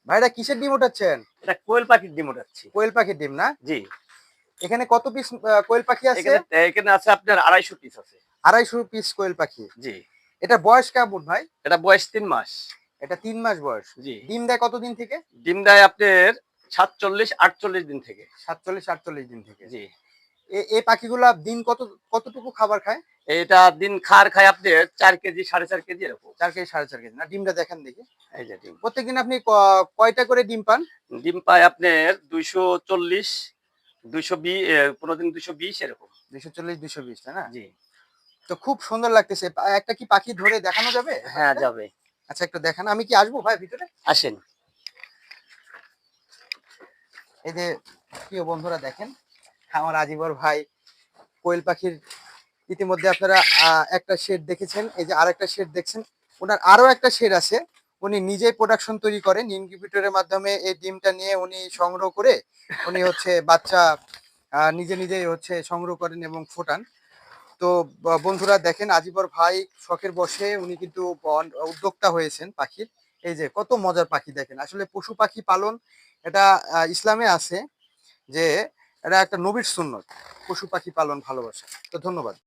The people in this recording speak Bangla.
ভাইরা কিসের ডিম ওঠাচ্ছেন? এটা কোয়েল পাখির ডিম ওঠাচ্ছি। কোয়েল পাখির ডিম না? জি। এখানে কত পিস কোয়েল পাখি আছে? এখানে এখানে আছে আপনার 250 পিস আছে। 250 পিস কোয়েল পাখি। জি। এটা বয়স কেমন ভাই? এটা বয়স ৩ মাস। এটা ৩ মাস বয়স। জি। ডিম দেয় কতদিন থেকে? ডিম দেয় আপনার ৪৭-৪৮ দিন থেকে। ৪৭-৪৮ দিন থেকে। জি। এই পাখিগুলা দিন কতটুকু খাবার খায়? এটা দিন খায় আপনার ৪ কেজি ৪.৫ কেজি এরকম। ৪ কেজি ৪.৫ কেজি না? ডিমটা দেখান দেখি। এই যে ডিম। প্রত্যেকদিন আপনি কয়টা করে ডিম পান? ডিম পায় আপনার ২৪০, কোনো দিন ২২০ এরকম। ২৪০ ২২০ তাই না? জি। তো খুব সুন্দর লাগতেছে। একটা কি পাখি ধরে দেখানো যাবে? হ্যাঁ, যাবে। আচ্ছা একটু দেখান। আমি কি আসবো ভাই ভিতরে? আসেন। এই যে প্রিয় বন্ধুরা দেখেন, আমার আজিবর ভাই কোয়েল পাখির ইতিমধ্যে আপনারা একটা শেড দেখেছেন। এই যে আরেকটা শেড দেখছেন। উনার আরো একটা শেড আছে। উনি নিজেই প্রোডাকশন তৈরি করেন। ইনকিউবেটরের মাধ্যমে এই ডিমটা নিয়ে উনি সংগ্রহ করে উনি হচ্ছে বাচ্চা নিজেই হচ্ছে সংগ্রহ করেন এবং ফোটান। তো বন্ধুরা দেখেন আজিবর ভাই শখের বশে উনি কিন্তু উদ্যোক্তা হয়েছেন পাখির। এই যে কত মজার পাখি দেখেন। আসলে পশু পাখি পালন এটা ইসলামে আছে যে এটা একটা নবীর সুন্নত। পশু পাখি পালন ভালোবাসা। তো ধন্যবাদ।